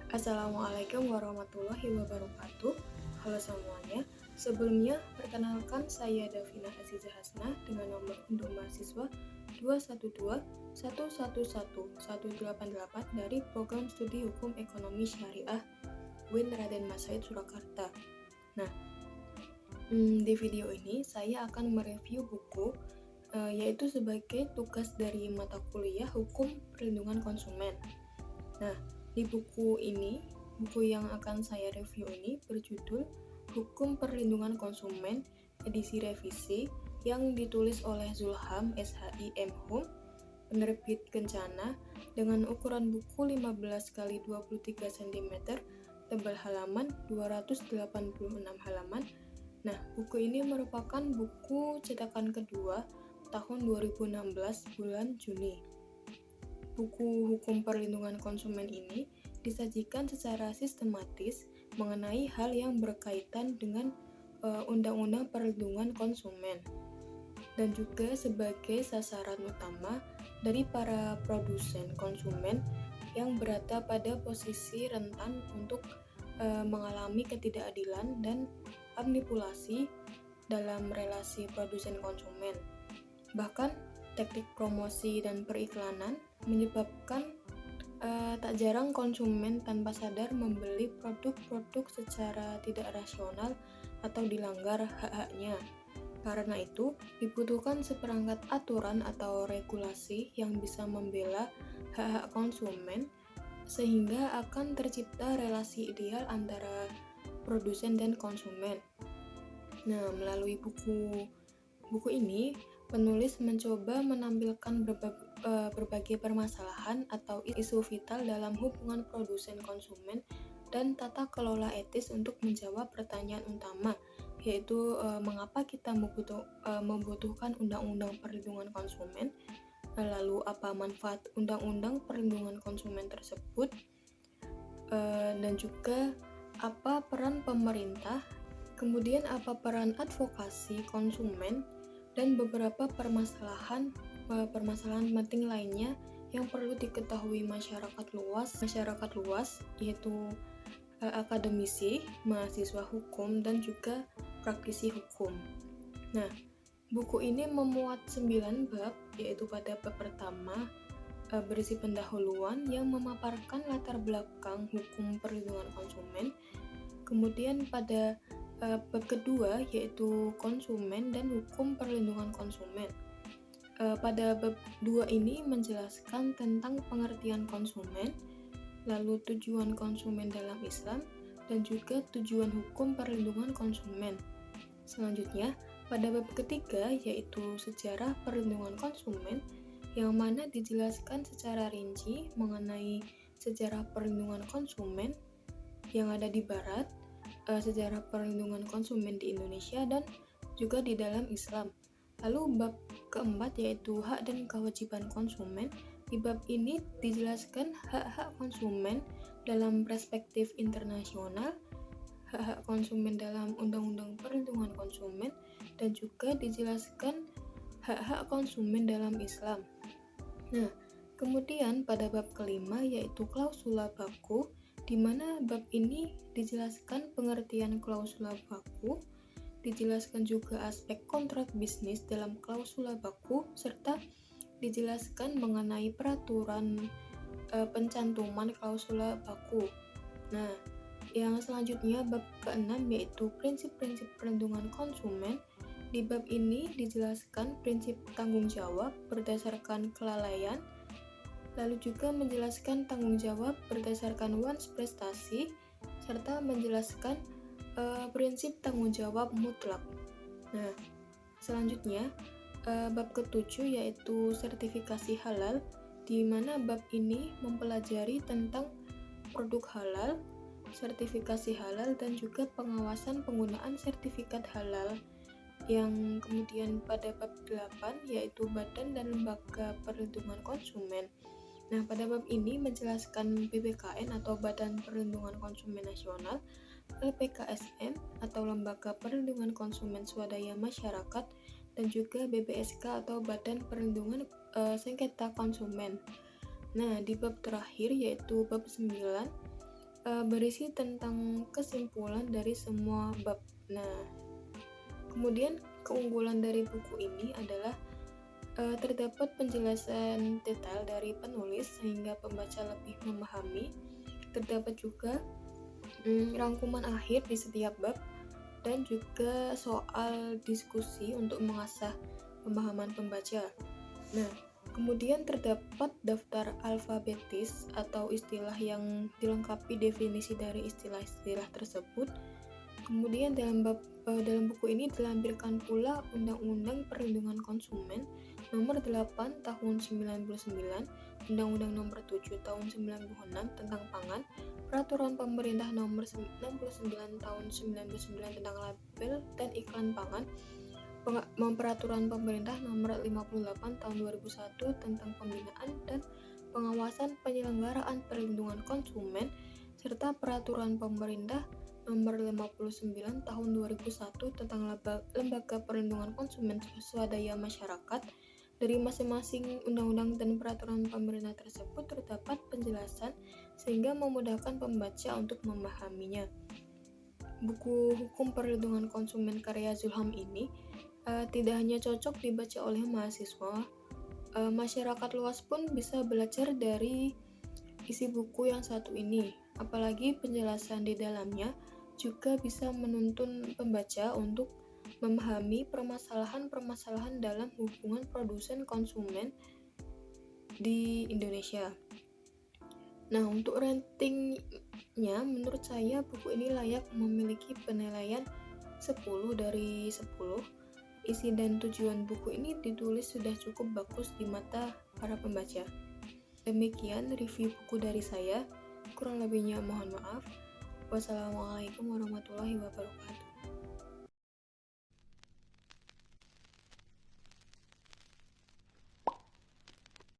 Assalamualaikum warahmatullahi wabarakatuh. Halo semuanya. Sebelumnya, perkenalkan saya Davina Aziza Hasna dengan nomor induk mahasiswa 212111188 dari Program Studi Hukum Ekonomi Syariah UIN Raden Mas Said Surakarta. Nah, di video ini saya akan mereview buku yaitu sebagai tugas dari mata kuliah Hukum Perlindungan Konsumen. Nah, di buku yang akan saya review ini berjudul Hukum Perlindungan Konsumen edisi revisi yang ditulis oleh Zulham SHI M. Hum, penerbit Kencana, dengan ukuran buku 15 x 23 cm, tebal halaman 286 halaman. Nah, buku ini merupakan buku cetakan kedua tahun 2016 bulan Juni. Buku Hukum Perlindungan Konsumen ini disajikan secara sistematis mengenai hal yang berkaitan dengan Undang-Undang Perlindungan Konsumen dan juga sebagai sasaran utama dari para produsen konsumen yang berada pada posisi rentan untuk mengalami ketidakadilan dan manipulasi dalam relasi produsen konsumen. Bahkan teknik promosi dan periklanan menyebabkan tak jarang konsumen tanpa sadar membeli produk-produk secara tidak rasional atau dilanggar hak-haknya. Karena itu, dibutuhkan seperangkat aturan atau regulasi yang bisa membela hak-hak konsumen sehingga akan tercipta relasi ideal antara produsen dan konsumen. Nah, melalui buku ini, penulis mencoba menampilkan berbagai permasalahan atau isu vital dalam hubungan produsen konsumen dan tata kelola etis untuk menjawab pertanyaan utama, yaitu mengapa kita membutuhkan undang-undang perlindungan konsumen, lalu apa manfaat undang-undang perlindungan konsumen tersebut, dan juga apa peran pemerintah, kemudian apa peran advokasi konsumen, dan beberapa permasalahan penting lainnya yang perlu diketahui masyarakat luas, yaitu akademisi, mahasiswa hukum, dan juga praktisi hukum. Nah, buku ini memuat 9 bab, yaitu pada bab pertama berisi pendahuluan yang memaparkan latar belakang hukum perlindungan konsumen. Kemudian pada bab kedua yaitu konsumen dan hukum perlindungan konsumen. Pada bab 2 ini menjelaskan tentang pengertian konsumen, lalu tujuan konsumen dalam Islam, dan juga tujuan hukum perlindungan konsumen. Selanjutnya, pada bab ketiga yaitu sejarah perlindungan konsumen, yang mana dijelaskan secara rinci mengenai sejarah perlindungan konsumen yang ada di Barat, sejarah perlindungan konsumen di Indonesia, dan juga di dalam Islam. Lalu bab keempat yaitu hak dan kewajiban konsumen. Di bab ini dijelaskan hak-hak konsumen dalam perspektif internasional, hak-hak konsumen dalam Undang-Undang Perlindungan Konsumen, dan juga dijelaskan hak-hak konsumen dalam Islam. Nah, kemudian pada bab kelima yaitu klausula baku, di mana bab ini dijelaskan pengertian klausula baku, dijelaskan juga aspek kontrak bisnis dalam klausula baku, serta dijelaskan mengenai peraturan pencantuman klausula baku. Nah, yang selanjutnya bab ke-6 yaitu prinsip-prinsip perlindungan konsumen. Di bab ini dijelaskan prinsip tanggung jawab berdasarkan kelalaian, lalu juga menjelaskan tanggung jawab berdasarkan wans prestasi, serta menjelaskan prinsip tanggung jawab mutlak. Nah, selanjutnya bab ke-7 yaitu sertifikasi halal, di mana bab ini mempelajari tentang produk halal, sertifikasi halal, dan juga pengawasan penggunaan sertifikat halal. Yang kemudian pada bab 8 yaitu Badan dan Lembaga Perlindungan Konsumen. Nah, pada bab ini menjelaskan BPKN atau Badan Perlindungan Konsumen Nasional, LPKSN atau Lembaga Perlindungan Konsumen Swadaya Masyarakat, dan juga BPSK atau Badan Perlindungan Sengketa Konsumen. Nah, di bab terakhir yaitu bab 9 berisi tentang kesimpulan dari semua bab. Nah, kemudian keunggulan dari buku ini adalah terdapat penjelasan detail dari penulis sehingga pembaca lebih memahami. Terdapat juga rangkuman akhir di setiap bab dan juga soal diskusi untuk mengasah pemahaman pembaca. Nah, kemudian terdapat daftar alfabetis atau istilah yang dilengkapi definisi dari istilah-istilah tersebut. Kemudian dalam buku ini dilampirkan pula Undang-Undang Perlindungan Konsumen Nomor 8 Tahun 99, Undang-Undang Nomor 7 Tahun 96 tentang Pangan, Peraturan Pemerintah Nomor 69 Tahun 99 tentang label dan iklan pangan, Peraturan Pemerintah Nomor 58 Tahun 2001 tentang pembinaan dan pengawasan penyelenggaraan perlindungan konsumen, serta Peraturan Pemerintah Nomor 59 Tahun 2001 tentang Lembaga Perlindungan Konsumen Swadaya Masyarakat. Dari masing-masing undang-undang dan peraturan pemerintah tersebut terdapat penjelasan sehingga memudahkan pembaca untuk memahaminya. Buku Hukum Perlindungan Konsumen karya Zulham ini tidak hanya cocok dibaca oleh mahasiswa, masyarakat luas pun bisa belajar dari isi buku yang satu ini. Apalagi penjelasan di dalamnya juga bisa menuntun pembaca untuk memahami permasalahan-permasalahan dalam hubungan produsen konsumen di Indonesia. Nah, untuk ratingnya, menurut saya buku ini layak memiliki penilaian 10 dari 10. Isi dan tujuan buku ini ditulis sudah cukup bagus di mata para pembaca. Demikian review buku dari saya. Kurang lebihnya mohon maaf. Wassalamualaikum warahmatullahi wabarakatuh.